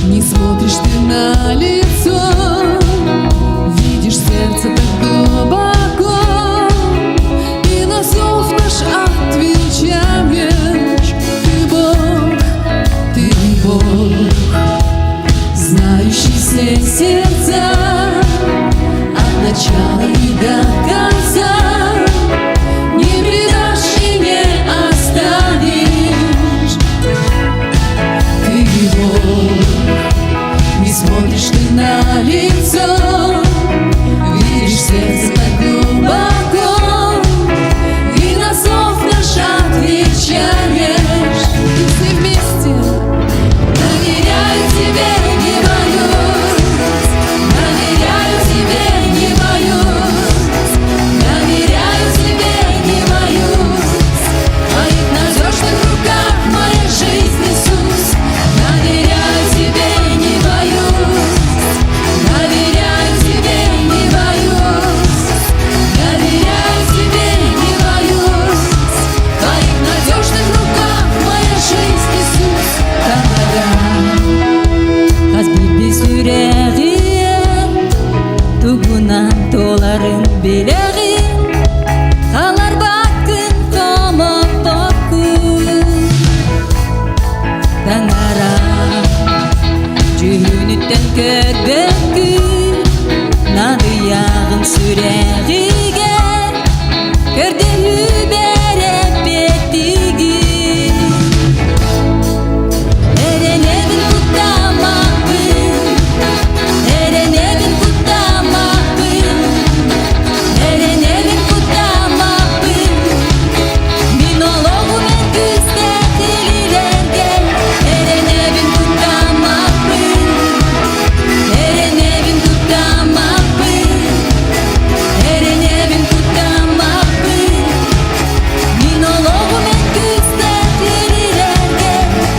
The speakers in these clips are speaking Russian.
Не смотришь ты на лицо, видишь сердце так глубоко, и на зов наш отвечаешь. Ты Бог, ты Бог, знающий все сердца от начала и до конца. Не предашь и не оставишь. Ты Бог, не смотришь ты на лицо, видишь сердце так глубоко, и на зов наш отвечаешь. И все вместе доверяю тебе, не боюсь, доверяю тебе, не боюсь, доверяю тебе, не боюсь. В твоих надежных руках моя жизнь, Иисус. Доверяю тебе, не боюсь, доверяю тебе, не боюсь, доверяю тебе, не боюсь. В твоих надежных руках моя жизнь, Иисус. Казбиби сүрәгиен, тугунан толарын беләгин, қалар бакын камап бакын. Таңара жүнүттен көрбөкүн, нады яғын сүрәгиге, көрді үбәреп беттигин. Эренебин кутамакпын, эренебин кутамакпын, эренебин кутамакпын. Мин олоғу мен күзде тилилерге, эренебин кутамакпын, эренебин кутамакпын, эренебин кутамакпын. Мин олоғу мен күзде тилилерге.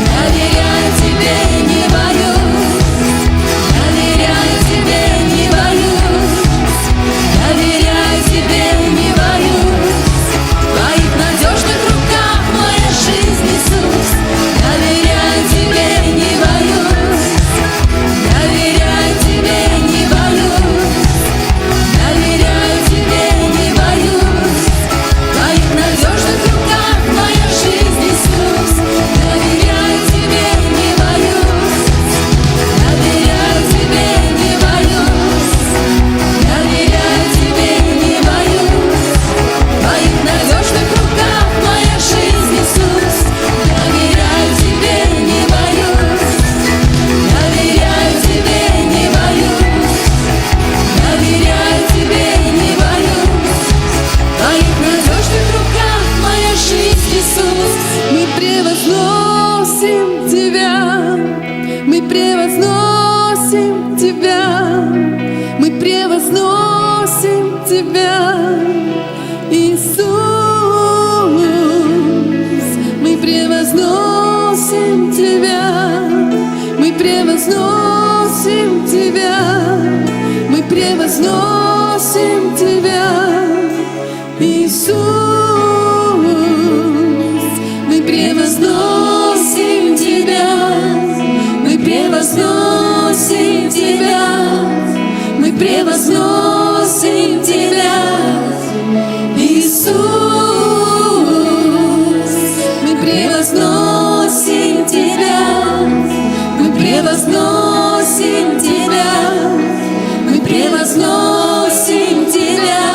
Доверяю тебе, не боюсь, доверяю тебе, не боюсь, доверяю тебе, не боюсь. В твоих надежных руках моя жизнь, Иисус. Доверяю тебе, не боюсь, доверяю тебе, не боюсь, доверяю тебе, не боюсь. В твоих надежных руках моя жизнь, Иисус. Доверяю тебе, не боюсь, доверяю тебе, не боюсь, доверяю тебе, не боюсь. В твоих надежных руках моя жизнь, Иисус. Доверяю тебе, не боюсь, доверяю тебе, не боюсь, доверяю тебе, не боюсь. В твоих надежных руках моя жизнь, Иисус. Мы превозносим Тебя, мы превозносим Тебя, мы превозносим Тебя, Иисус. Мы превозносим Тебя, мы превозносим Тебя, мы превозносим Тебя, Иисус. Мы превозносим Тебя, мы превозносим Тебя, мы превозносим Тебя, Иисус. Мы превозносим Тебя, мы превозносим Тебя, мы превозносим Тебя,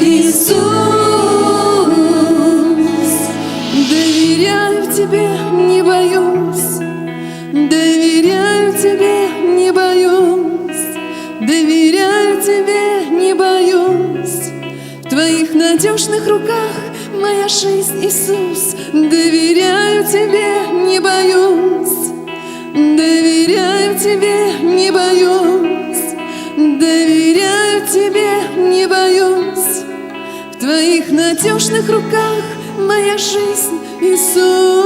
Иисус. Доверяю Тебе, не боюсь, доверяю Тебе, не боюсь, доверяю Тебе, не боюсь. В Твоих надежных руках моя жизнь, Иисус. Доверяю Тебе, не боюсь, доверяю Тебе, не боюсь, доверяю Тебе, не боюсь. В Твоих надежных руках моя жизнь, Иисус.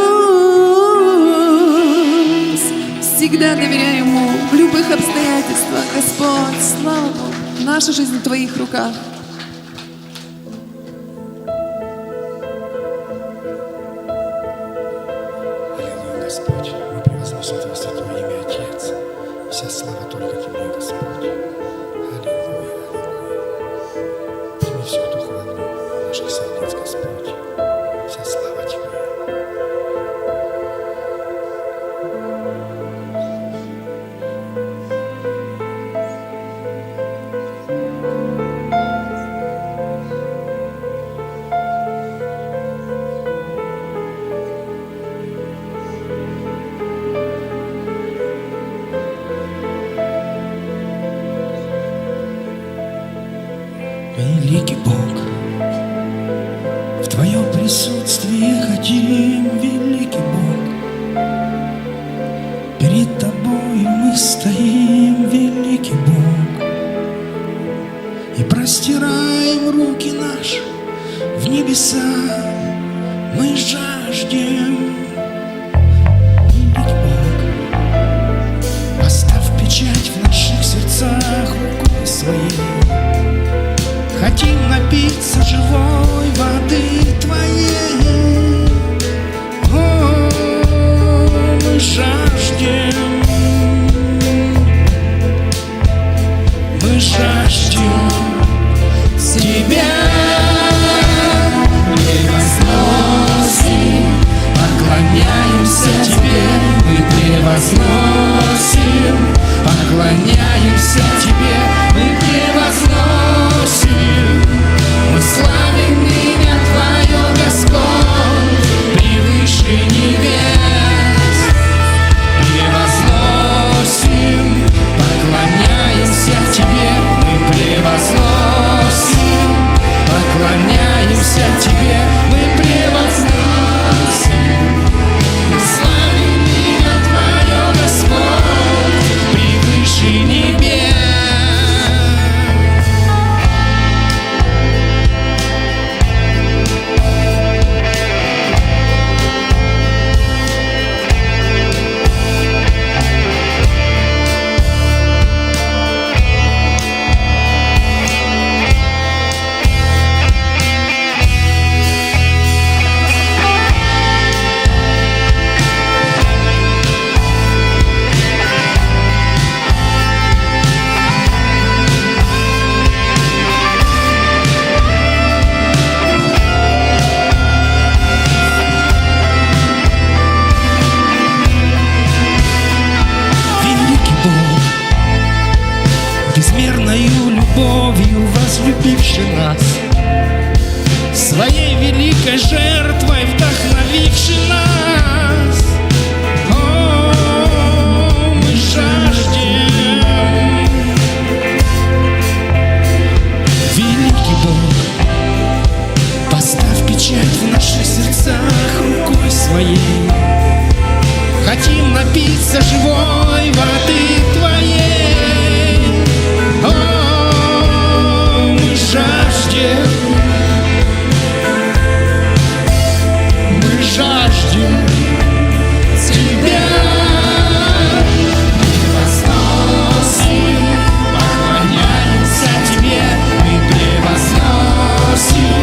Всегда доверяю Ему в любых обстоятельствах, Господь. Слава Богу, наша жизнь в Твоих руках. Аллилуйя, Господь. Мы Великий Бог, в Твоем присутствии хотим, великий Бог. Перед Тобою мы стоим, великий Бог, и простираем руки наши в небеса. Мы жаждем, великий Бог, поставь печать в наших сердцах рукой Своей. Хотим напиться живой воды Твоей. О, мы жаждем, мы жаждем Тебя. Поклоняемся Тебе, мы превозносим, поклоняемся Тебе, мы превозносим, мы славим имя Твое, Господь, превыше небес. Превозносим, поклоняемся Тебе, мы превозносим, поклоняемся Тебе, мы превозносим. Безмерною любовью возлюбивший нас, Своей великой жертвой вдохновивший нас. О, мы жаждем, великий Бог, поставь печать в наших сердцах рукой Своей. Хотим напиться живой воды Твоей. О, мы жаждем, мы жаждем Тебя. Превозносим, поклоняемся Тебе, мы превозносим,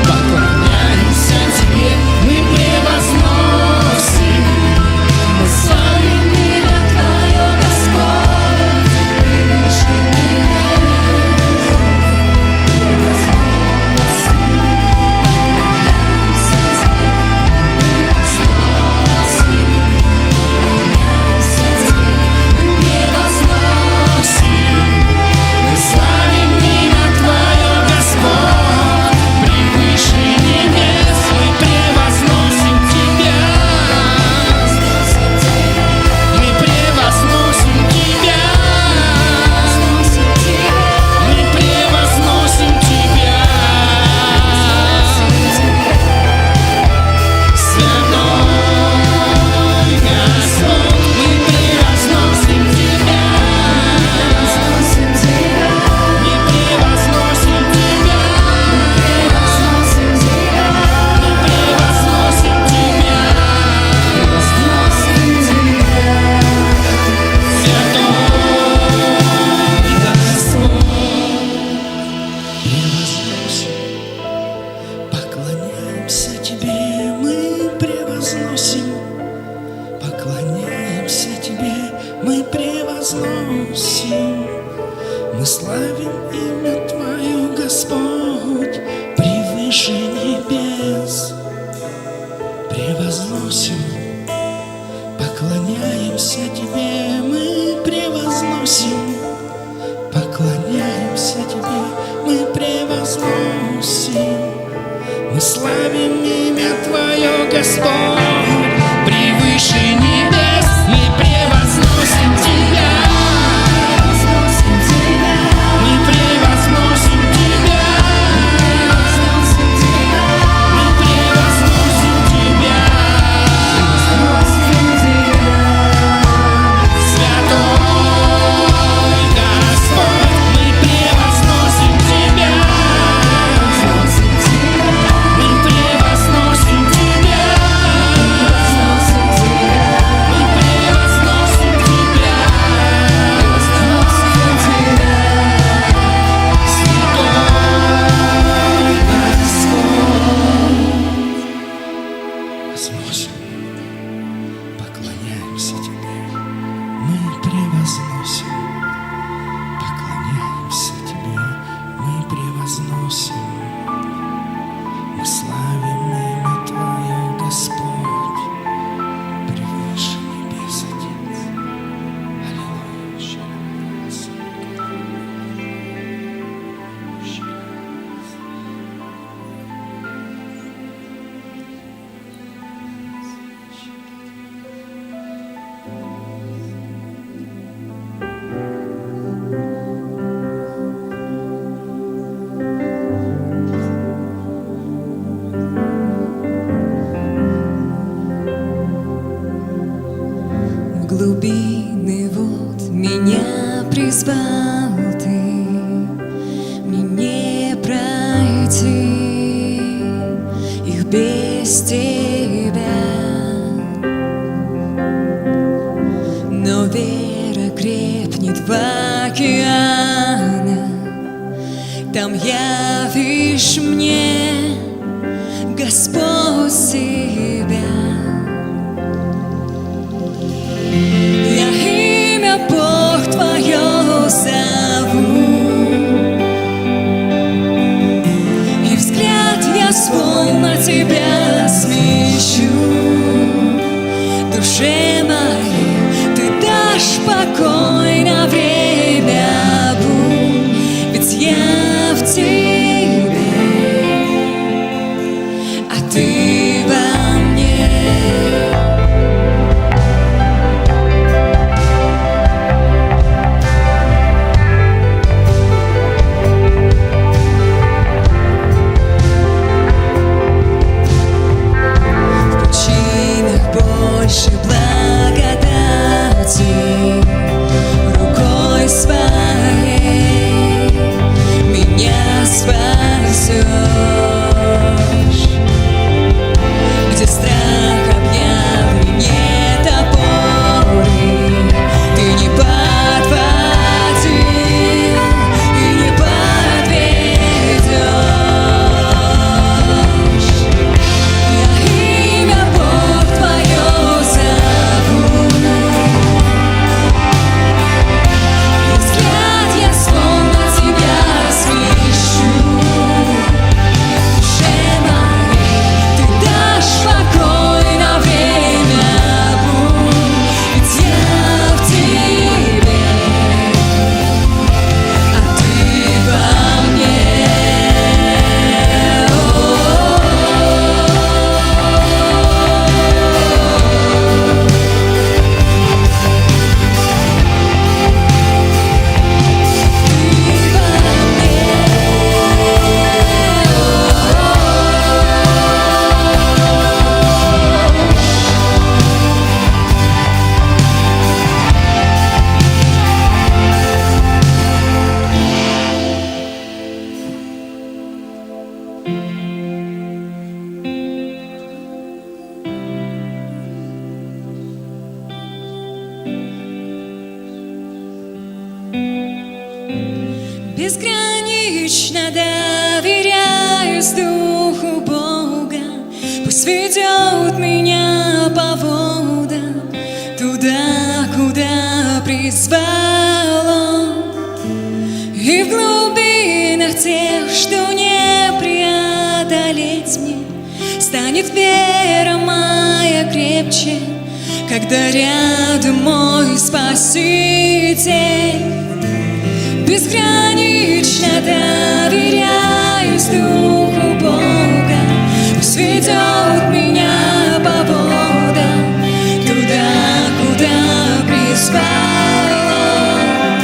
поклоняемся Тебе, мы превозносим, мы славим имя Твое, Господь, превыше мы славим имя Твое, Господь, превыше небес. Превозносим, поклоняемся Тебе, мы превозносим, поклоняемся Тебе, мы превозносим, мы славим имя Твое, Господь, превыше небес. Мы превозносим Тебя. Мы превозносим Тебя. в глубины вод меня призвал ты, мне не пройти их без тебя. Но вера крепнет в океанах, там явишь мне, Господь, себя. Я имя Бог Твое зову, и взгляд я свой на Тебя смещу. Душе моей Ты дашь покой на время, будь, ведь я в Тебе, а Ты во мне. Больше благодати, рукой своей меня спасешь. Где страх обнял и нет опоры, Ты не подводил и не подведешь. Я имя Бог Твое зову, и взгляд я свой на Тебя смещу. Душе моей Ты дашь покой на время, будь, ведь я в Тебе, а Ты во мне. Безгранично доверяюсь Духу Бога, пусть ведет меня по водам, туда, куда призвал Он. И в глубинах тех, что не преодолеть мне, станет вера моя крепче, когда рядом мой Спаситель. Безгранично доверяюсь Духу Бога, пусть ведет меня по водам, туда, куда призвал Он.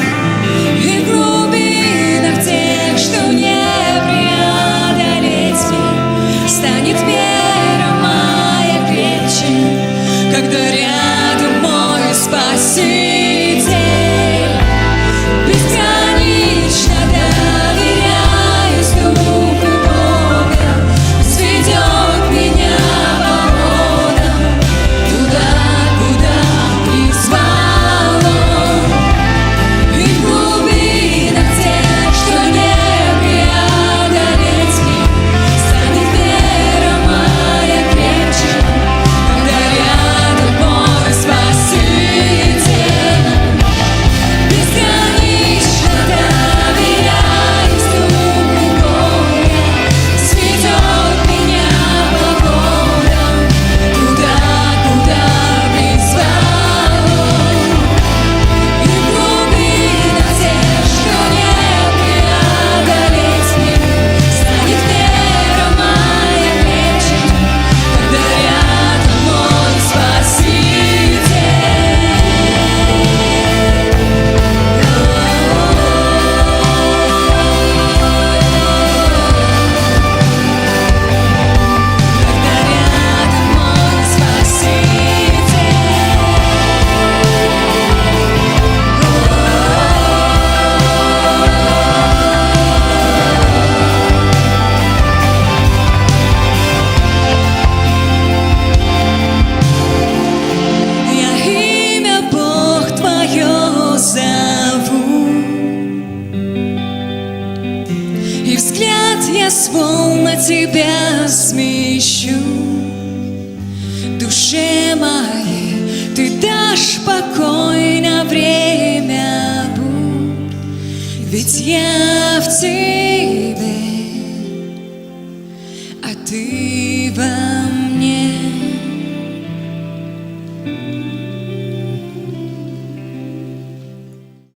И в глубинах тех, что не преодолеть мне, станет вера моя крепче, когда рядом мой Спаситель. Безгранично доверяюсь Духу Бога, позволь на тебя смещу. Душе моей ты дашь покой на время бурь, ведь я в тебе, а ты во мне.